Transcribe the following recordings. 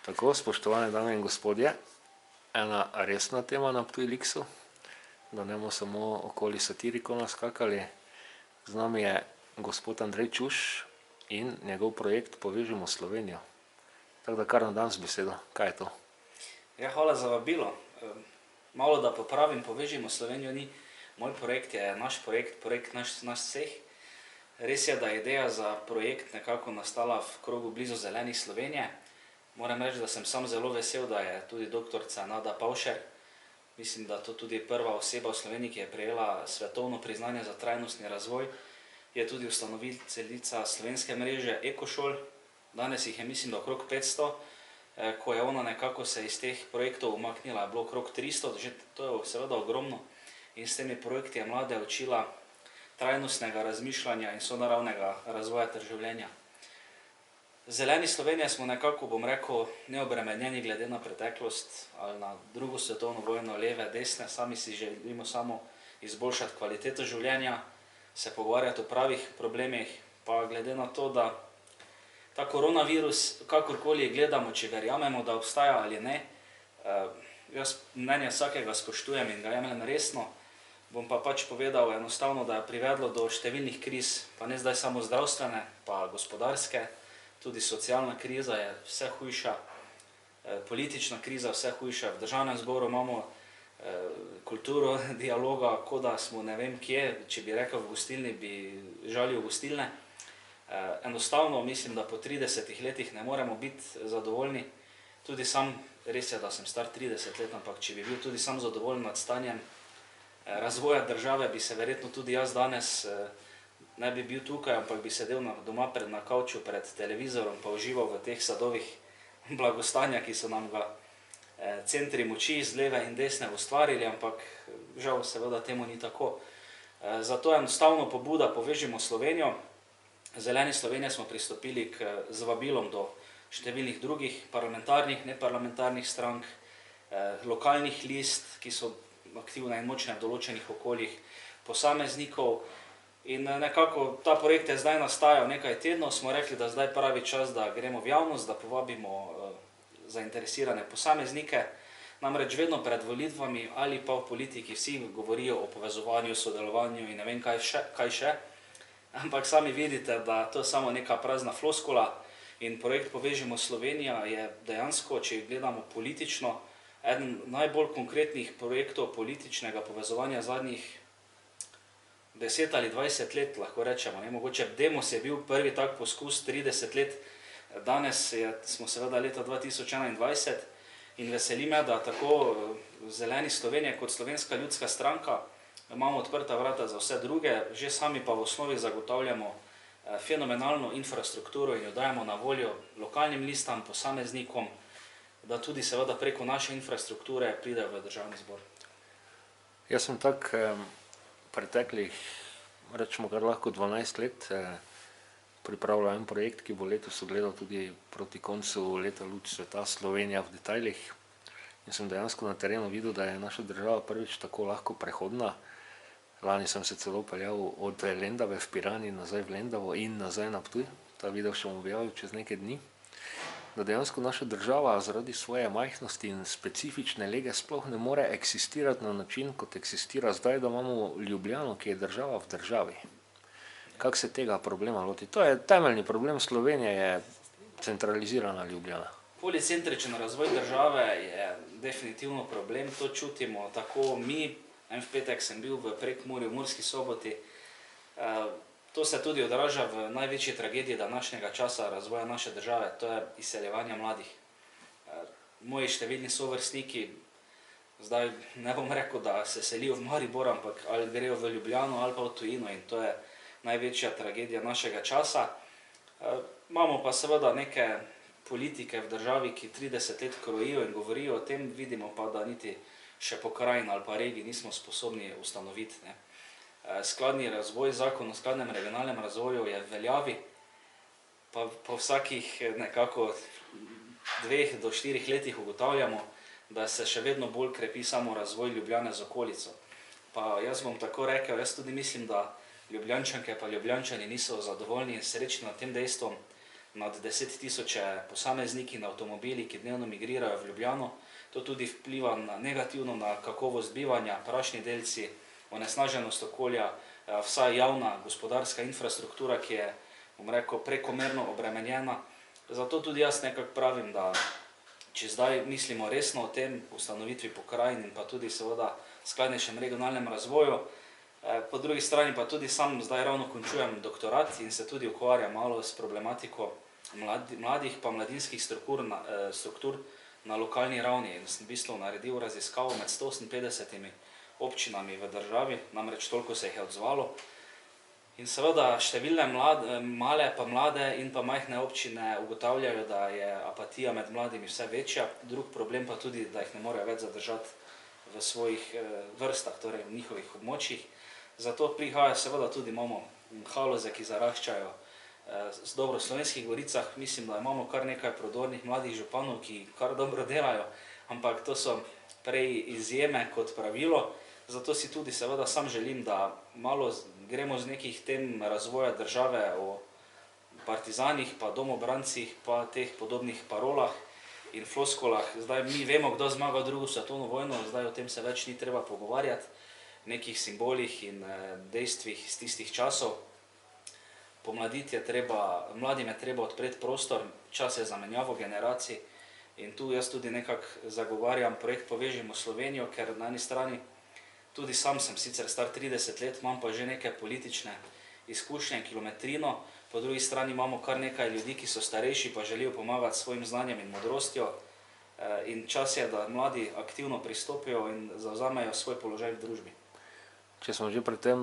Tako, spoštovane dame in gospodje, ena resna tema na Ptuj-Liksu, da ne bomo samo okoli satirikov naskakali. Z nami je gospod Andrej Čuš in njegov projekt Povežimo Slovenijo. Tako da kar na dan z besedo, kaj je to? Ja, hvala za vabilo. Malo da popravim, Povežimo Slovenijo ni moj projekt, je naš projekt nas vseh. Res je, da je ideja za projekt nekako nastala v krogu blizu Zelenih Slovenije. Moram reči, da sem sam zelo vesel, da je tudi doktorica Nada Pavšer, mislim, da to tudi prva oseba v Sloveniji, ki je prejela svetovno priznanje za trajnostni razvoj, je tudi ustanoviteljica slovenske mreže Ekošol. Danes jih je, mislim, da okrog 500. Ko je ona nekako se iz teh projektov umaknila, je bilo okrog 300, že to je seveda ogromno. In s temi projekti je mlade učila trajnostnega razmišljanja in sonaravnega razvoja ter življenja. Zeleni Slovenije smo nekako, bom rekel, neobremenjeni glede na preteklost ali na drugo svetovno vojno, leve, desne, sami si želimo samo izboljšati kvaliteto življenja, se pogovarjati o pravih problemih, pa glede na to, da ta koronavirus, kakorkoli gledamo, če verjamemo, da obstaja ali ne, jaz mnenje vsakega spoštujem in ga jemljem resno, bom pa pač povedal enostavno, da je privedlo do številnih kriz, pa ne zdaj samo zdravstvene, pa gospodarske, tudi socialna kriza je vse hujša, politična kriza vse hujša, v Državnem zboru imamo kulturo dialoga, kot da smo ne vem kje, če bi rekel v gostilni, bi žalil gostilne. Enostavno mislim, da po 30 letih ne moremo biti zadovoljni, tudi sam, res je, da sem star 30 let, ampak če bi bil tudi sam zadovoljen nad stanjem razvoja države, bi se verjetno tudi jaz danes ne bi bil tukaj, ampak bi sedel doma na kavču pred televizorom, pa užival v teh sadovih blagostanja, ki so nam ga centri moči z leve in desne ustvarili, ampak žal seveda temu ni tako. Zato enostavno pobuda Povežimo Slovenijo. Zeleni Slovenije smo pristopili z vabilom do številnih drugih parlamentarnih, neparlamentarnih strank, lokalnih list, ki so aktivne in močne v določenih okoljih, posameznikov. In nekako ta projekt je zdaj nastajal nekaj tednov, smo rekli, da zdaj pravi čas, da gremo v javnost, da povabimo zainteresirane posameznike. Namreč vedno pred volitvami ali pa v politiki vsi govorijo o povezovanju, sodelovanju in ne vem kaj še. Ampak sami vidite, da to je samo neka prazna floskula in projekt Povežimo Slovenijo je dejansko, če gledamo politično, eden najbolj konkretnih projektov političnega povezovanja zadnjih 10 ali 20 let, lahko rečemo. Mogoče Demos je bil prvi tak poskus 30 let, danes smo seveda leta 2021 in veseli me, da tako Zeleni Slovenije kot Slovenska ljudska stranka imamo odprta vrata za vse druge, že sami pa v osnovi zagotavljamo fenomenalno infrastrukturo in jo dajemo na voljo lokalnim listam, posameznikom, da tudi seveda preko naše infrastrukture pridejo v Državni zbor. Jaz sem tak preteklih, rečemo kar lahko 12 let, pripravljal en projekt, ki bo letos ugledal tudi proti koncu leta luč sveta Slovenija v detajlih. In sem dejansko na terenu videl, da je naša država prvič tako lahko prehodna. Lani sem se celo peljal od Lendave v Pirani nazaj v Lendavo in nazaj na Ptuj, ta video še bom objavil čez nekaj dni. Da dejansko naša država zaradi svoje majhnosti in specifične lege sploh ne more eksistirati na način, kot eksistira zdaj, da imamo Ljubljano, ki je država v državi. Kako se tega problema loti? To je temeljni problem Slovenije, je centralizirana Ljubljana. Policentričen razvoj države je definitivno problem, to čutimo tako mi. En v petek sem bil v Prekmurju, v Murski Soboti. To se tudi odraža v največji tragediji današnjega časa razvoja naše države, to je izseljevanje mladih. Moji številni sovrstniki, zdaj ne bom rekel, da se selijo v Maribor, ampak ali grejo v Ljubljano ali pa v tujino in to je največja tragedija našega časa. Imamo pa seveda neke politike v državi, ki 30 let krojijo in govorijo o tem, vidimo pa, da niti še pokrajin ali pa regij nismo sposobni ustanoviti. Skladni razvoj, zakon o skladnem regionalnem razvoju je v veljavi, pa po vsakih nekako 2 do 4 letih ugotavljamo, da se še vedno bolj krepi samo razvoj Ljubljane z okolico. Pa jaz bom tako rekel, jaz tudi mislim, da Ljubljančanke pa Ljubljančani niso zadovoljni in srečni nad tem dejstvom, nad 10 tisoče posamezniki na avtomobili, ki dnevno migrirajo v Ljubljano. To tudi vpliva negativno na kakovost bivanja, prašni delci, onesnaženost okolja, vsa javna gospodarska infrastruktura, ki je, bom rekel, prekomerno obremenjena. Zato tudi jaz nekako pravim, da če zdaj mislimo resno o tem ustanovitvi pokrajin in pa tudi seveda skladnejšem regionalnem razvoju, po drugi strani pa tudi sam zdaj ravno končujem doktorat in se tudi ukvarjam malo s problematiko mladih pa mladinskih struktur na lokalni ravni. In sem v bistvu naredil raziskavo med 158 občinami v državi, namreč toliko se jih je odzvalo. In seveda številne male pa mlade in pa majhne občine ugotavljajo, da je apatija med mladimi vse večja, drug problem pa tudi, da jih ne morejo več zadržati v svojih vrstah, torej v njihovih območjih. Zato prihaja seveda tudi imamo Haloze, ki zaraščajo dobro v Slovenskih goricah. Mislim, da imamo kar nekaj prodornih mladih županov, ki kar dobro delajo, ampak to so prej izjeme kot pravilo. Zato si tudi seveda sam želim, da malo gremo z nekih tem razvoja države o partizanih, pa domobrancih, pa teh podobnih parolah in floskulah. Zdaj mi vemo, kdo zmaga drugo svetovno vojno, zdaj o tem se več ni treba pogovarjati, nekih simbolih in dejstvih iz tistih časov. Pomladiti je treba, mladim je treba odpreti prostor, čas je za menjavo generacij in tu jaz tudi nekako zagovarjam projekt Povežimo Slovenijo, ker na eni strani tudi sam sem sicer star 30 let, imam pa že neke politične izkušnje, kilometrino, po drugi strani imamo kar nekaj ljudi, ki so starejši, pa želijo pomagati svojim znanjem in modrostjo. In čas je, da mladi aktivno pristopijo in zavzamejo svoj položaj v družbi. Če smo že pri tem,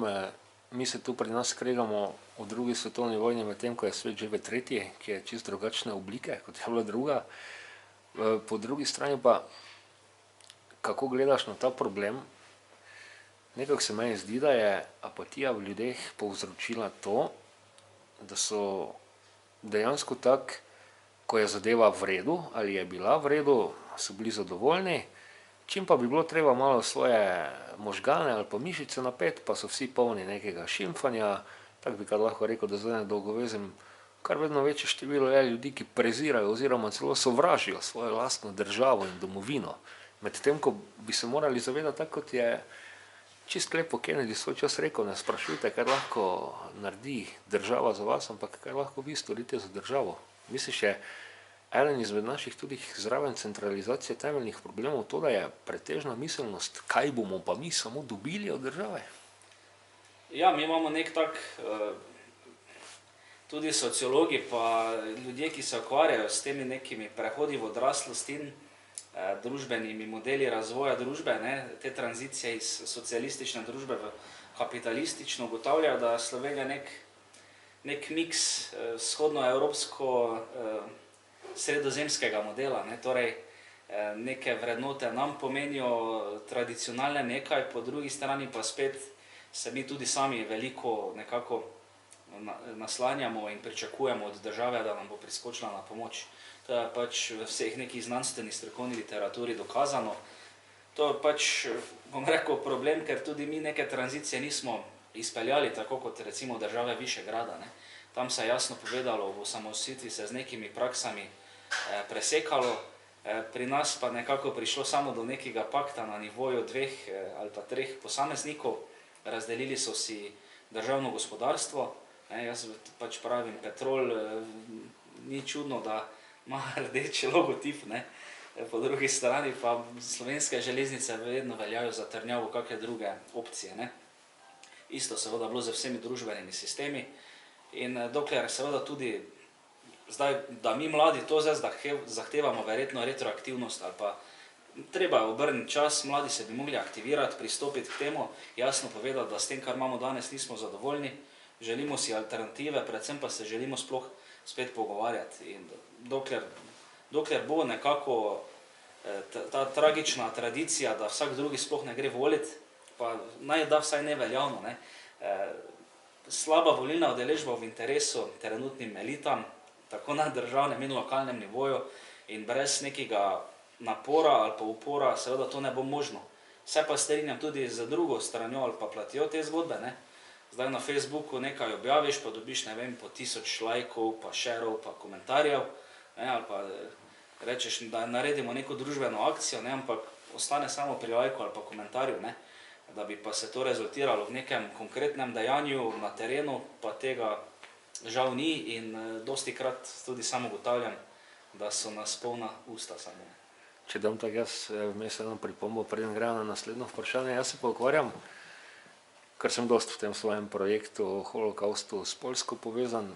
mi se tu pri nas kregamo o drugi svetovni vojni, medtem ko je svet že v tretji, ki je čisto drugačne oblike, kot je bila druga. Po drugi strani pa, kako gledaš na ta problem, nekako se meni zdi, da je apatija v ljudeh povzročila to, da so dejansko tako, ko je zadeva v redu ali je bila v redu, so bili zadovoljni, čim pa bi bilo treba malo svoje možgane ali pa mišice napeti, pa so vsi polni nekega šimfanja, tako bi kar lahko rekel, da zdaj ne dolgovezem, kar vedno večje število je ljudi, ki prezirajo oziroma celo sovražijo svojo lastno državo in domovino. Medtem, ko bi se morali zavedati, tako kot je čist lepo Kennedy svoj čas rekel, ne sprašujte, kaj lahko naredi država za vas, ampak kaj lahko vi storite za državo. Misliš, je eden izmed naših tudi zraven centralizacije temeljnih problemov to, da je pretežna miselnost, kaj bomo pa mi samo dobili od države? Ja, mi imamo nek tak, tudi sociologi pa ljudje, ki se ukvarjajo s temi nekimi prehodi v odraslost in družbenimi modeli razvoja družbe, te tranzicije iz socialistične družbe v kapitalistično, ugotavljajo, da je Slovenija nek miks vzhodnoevropsko sredozemskega modela. Torej, neke vrednote nam pomenijo tradicionalne nekaj, po drugi strani pa spet se mi tudi sami veliko nekako naslanjamo in pričakujemo od države, da nam bo priskočila na pomoč. To je pač v vseh nekih znanstveni strokovni literaturi dokazano. To je pač, bom rekel, problem, ker tudi mi neke tranzicije nismo izpeljali tako kot recimo države Višegrada. Tam se je jasno povedalo, v osamosvojitvi se z nekimi praksami presekalo, pri nas pa nekako prišlo samo do nekega pakta na nivoju 2 ali pa 3 posameznikov, razdelili so si državno gospodarstvo. Jaz pač pravim, Petrol, ni čudno, da ima rdeči logotip, po drugi strani pa Slovenske železnice vedno veljajo za trdnjavo kakšne druge opcije. Isto seveda bilo z vsemi družbenimi sistemi in dokler seveda tudi zdaj, da mi mladi to zdaj zahtevamo verjetno retroaktivnost ali pa treba obrniti čas, mladi se bi mogli aktivirati, pristopiti k temu, jasno povedati, da s tem, kar imamo danes, nismo zadovoljni, želimo si alternative, predvsem pa se želimo sploh spet pogovarjati. In dokler bo nekako ta tragična tradicija, da vsak drugi sploh ne gre voliti, pa naj da vsaj neveljavno, slaba volilna udeležba v interesu trenutnim elitam, tako na državnem in lokalnem nivoju, in brez nekega napora ali pa upora, seveda to ne bo možno. Se pa strinjam tudi z drugo stranjo ali pa platjo te zgodbe, zdaj na Facebooku nekaj objaviš, pa dobiš, ne vem, po 1000 lajkov, pa šerov, pa komentarjev, ne, ali pa rečeš, da naredimo neko družbeno akcijo, ne, ampak ostane samo pri lajku ali pa komentarju, ne, da bi pa se to rezultiralo v nekem konkretnem dejanju na terenu, pa tega žal ni in dosti krat tudi samo ugotavljam, da so nas polna usta samo. Če dam tako jaz vmes eno pripombo, preden grem na naslednjo vprašanje, jaz se pa ukvarjam, ker sem dosti v tem svojem projektu o holokaustu s Poljsko povezan,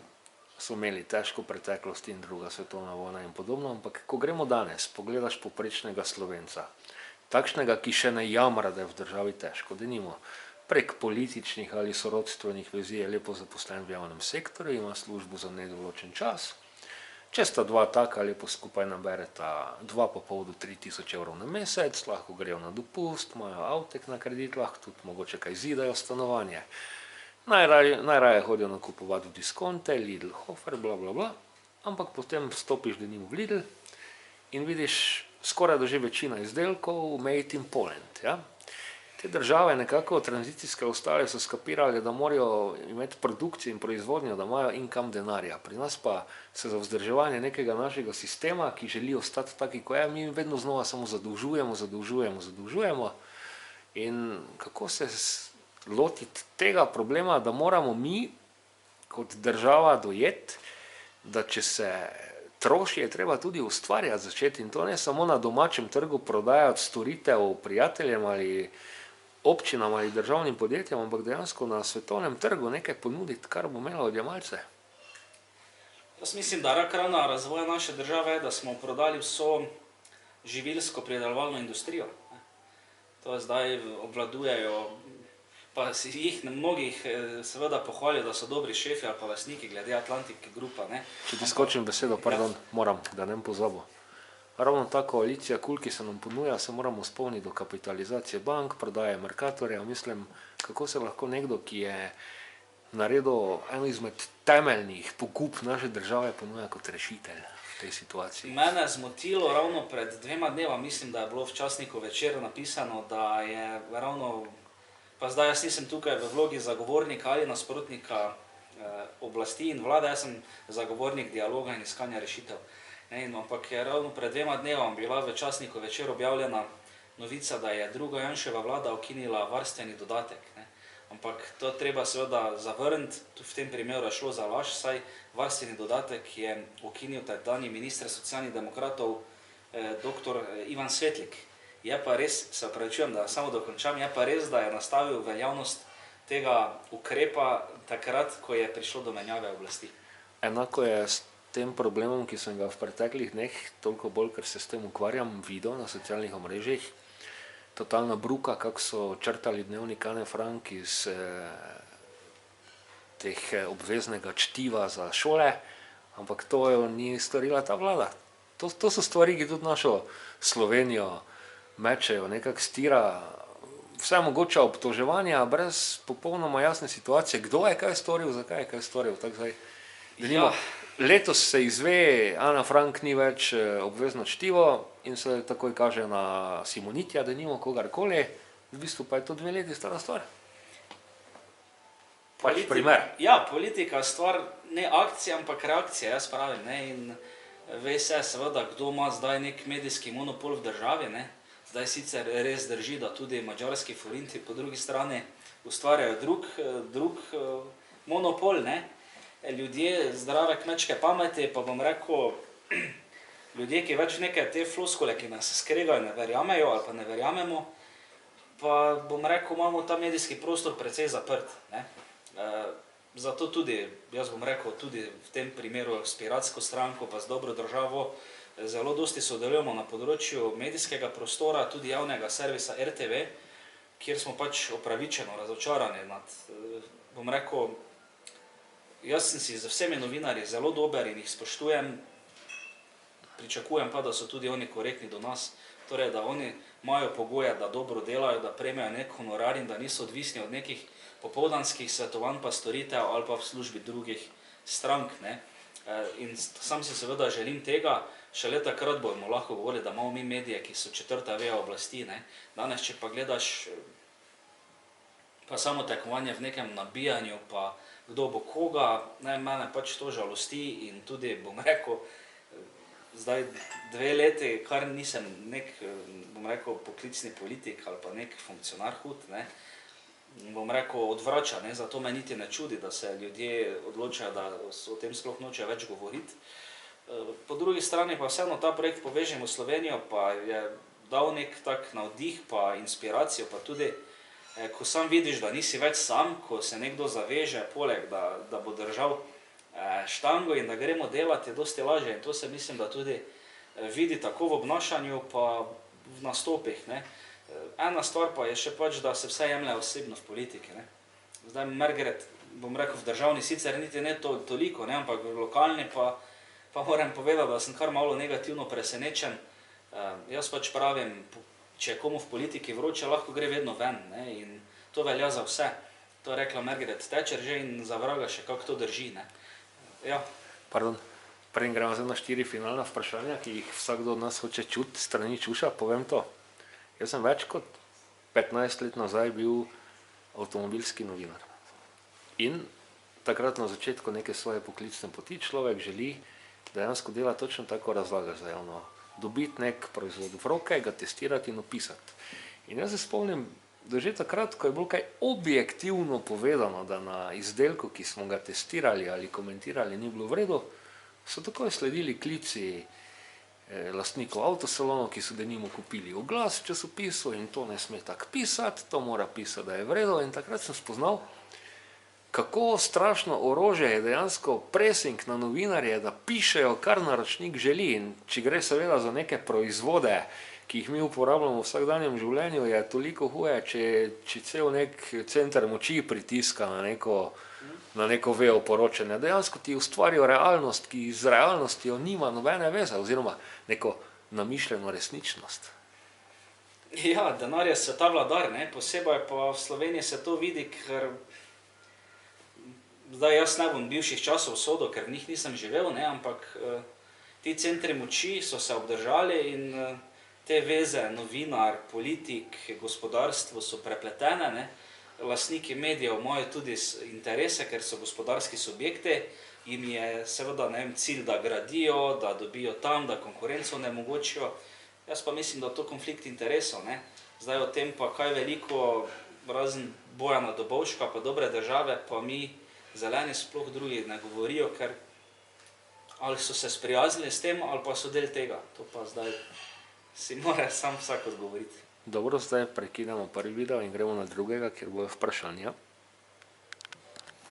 so imeli težko preteklost in druga svetovna vojna in podobno, ampak ko gremo danes, pogledaš povprečnega Slovenca, takšnega, ki še ne jamra, da je v državi težko, denimo prek političnih ali sorodstvenih vezi je lepo zaposlen v javnem sektorju, ima službo za nedoločen čas, če sta dva taka lepo skupaj nabereta 2,5 do 3 tisoč evrov na mesec, lahko grejo na dopust, imajo avtek na kredit, lahko tudi mogoče kaj zidajo stanovanje. Najraje hodijo nakupovati v diskonte, Lidl, Hofer, bla bla bla, ampak potem stopiš denimo v Lidl in vidiš skoraj da že večina izdelkov made in Poland. Ja? Te države nekako tranzicijske ostale so skapirali, da morajo imeti produkcijo in proizvodnjo, da imajo income denarja. Pri nas pa se za vzdrževanje nekega našega sistema, ki želi ostati taki, ko je, mi vedno znova samo zadolžujemo. In kako se lotiti tega problema, da moramo mi kot država dojeti, da če se troši, je treba tudi ustvarjati začeti in to ne samo na domačem trgu prodajati storitev prijateljem ali občinam ali državnim podjetjem, ampak dejansko na svetovnem trgu nekaj ponuditi, kar bo imelo odjemalce. Jaz mislim, da rak rana razvoja naše države je, da smo prodali vso živilsko pridelovalno industrijo. To zdaj obvladujejo, pa jih mnogih seveda pohvalijo, da so dobri šefi ali pa lastniki glede Atlantic Grupa. Če ti skočim besedo, pardon, moram, da ne pozabo. Ravno ta koalicija KUL, ki se nam ponuja, se moramo spomniti do kapitalizacije bank, prodaje Mercatorja. Mislim, kako se lahko nekdo, ki je naredil eno izmed temeljnih pokup naše države, ponuja kot rešitelj v tej situaciji. Mene je zmotilo ravno pred 2 dneva, mislim, da je bilo v časniku Večer napisano, da je ravno, pa zdaj jaz nisem tukaj v vlogi zagovornika ali nasprotnika oblasti in vlade, jaz sem zagovornik dialoga in iskanja rešitev. Ampak je ravno pred 2 dnevoma bila v časniku Večer objavljena novica, da je druga Janševa vlada ukinila varstveni dodatek. Ampak to treba seveda zavrniti, v tem primeru je šlo za laž, saj varstveni dodatek je ukinil tedanji minister socialnih demokratov dr. Ivan Svetlik. Je pa res, se opravičujem, da samo dokončam, je pa res, da je nastavil veljavnost tega ukrepa takrat, ko je prišlo do menjave oblasti. Enako je s tem problemom, ki sem ga v preteklih dneh, toliko bolj, ker se s tem ukvarjam, videl na socialnih omrežjih. Totalna bruka, kako so črtali dnevnik Ane Frank iz teh obveznega čtiva za šole, ampak to ni storila ta vlada. To so stvari, ki tudi našo Slovenijo mečejo, nekako stira vse mogoče obtoževanja, brez popolnoma jasne situacije, kdo je kaj storil, zakaj je kaj storil. Letos se izve, Ana Frank ni več obvezno čtivo in se takoj kaže na Simonitija, da nimo kogarkoli, v bistvu pa je to 2 leti stara stvar. Pač primer. Ja, politika je stvar ne akcija, ampak reakcija, jaz pravim. In ve se seveda, kdo ima zdaj nek medijski monopol v državi. Zdaj sicer res drži, da tudi madžarski forinti po drugi strani ustvarjajo drug monopol. Ljudje zdrave kmečke pameti, pa bom rekel, ljudje, ki več neke te floskole, ki nas skregajo, ne verjamejo ali pa ne verjamemo, pa bom rekel, imamo ta medijski prostor precej zaprt. Zato tudi, jaz bom rekel, tudi v tem primeru s Piratsko stranko pa z Dobro državo zelo dosti sodelujemo na področju medijskega prostora, tudi javnega servisa RTV, kjer smo pač opravičeno razočarani nad, bom rekel, jaz sem si z vsemi novinarji zelo dober in jih spoštujem, pričakujem pa, da so tudi oni korektni do nas, torej, da oni imajo pogoje, da dobro delajo, da prejmejo nek honorar in da niso odvisni od nekih popoldanskih svetovanj pa storitev ali pa v službi drugih strank. In sam si seveda želim tega, šele takrat bomo lahko govorili, da imamo mi medije, ki so 4. veja oblasti. Danes, če pa gledaš pa samo tekmovanje v nekem nabijanju, pa kdo bo koga, ne, mene pač to žalosti in tudi, bom rekel, zdaj 2 leti, kar nisem nek, bom rekel, poklicni politik ali pa nek funkcionar hud, ne, bom rekel, odvrača, ne, zato me niti ne čudi, da se ljudje odločajo, da o tem sploh nočejo več govoriti. Po drugi strani pa vseeno ta projekt Povežimo Slovenijo pa je dal nek tak navdih pa inspiracijo, pa tudi, ko sam vidiš, da nisi več sam, ko se nekdo zaveže, poleg, da bo držal štango in da gremo delati, je dosti lažje in to se mislim, da tudi vidi tako v obnašanju pa v nastopih, ne. Ena stvar pa je še pač, da se vse jemlje osebno v politiki, ne. Zdaj Margaret, bom rekel, v državni sicer niti ne toliko, ne, ampak v lokalni pa moram povedati, da sem kar malo negativno presenečen. Jaz pač pravim, če je komu v politiki vroče, lahko gre vedno ven, ne, in to velja za vse. To je rekla Margaret Thatcher že in za vraga še kako to drži, ne. Ja. Pardon, preden gremo zdaj na 4 finalna vprašanja, ki jih vsakdo od nas hoče čuti strani Čuša, povem to. Jaz sem več kot 15 let nazaj bil avtomobilski novinar. In takrat na začetku neke svoje poklicne poti človek želi dejansko delati točno tako, razlaga za javno. Dobiti nek proizvod v roke, ga testirati in opisati. In jaz se spomnim, da že takrat, ko je bilo kaj objektivno povedano, da na izdelku, ki smo ga testirali ali komentirali, ni bilo v redu, so takoj sledili klici lastnikov avtosalonov, ki so denimo kupili oglas v časopisu in to ne sme tako pisati, to mora pisati, da je v redu. In takrat sem spoznal, kako strašno orožje je dejansko pressing na novinarje, da pišejo, kar naročnik želi. In če gre seveda za neke proizvode, ki jih mi uporabljamo v vsakdanjem življenju, je toliko huje, če cel nek center moči pritiska na neko vejo poročanja. Dejansko ti ustvarijo realnost, ki z realnostjo nima nobene veze, oziroma neko namišljeno resničnost. Ja, denar je sveta vladar, ne, posebej pa v Sloveniji se to vidi, ker zdaj jaz ne bom bivših časov sodil, ker v njih nisem živel, ne, ampak ti centri moči so se obdržali in te veze, novinar, politik, gospodarstvo so prepletene, ne. Lastniki medijev imajo tudi interese, ker so gospodarski subjekti, jim je seveda, ne vem, cilj, da gradijo, da dobijo tam, da konkurenco onemogočijo. Jaz pa mislim, da to konflikt interesov, ne. Zdaj o tem pa kaj veliko, razen Bojana Dobovška pa Dobre države, pa mi zeleni sploh drugi ne govorijo, ker ali so se sprijaznili s tem, ali pa so del tega. To pa zdaj si mora sam vsak odgovoriti. Dobro, zdaj prekinemo prvi video in gremo na drugega, kjer bojo vprašanja.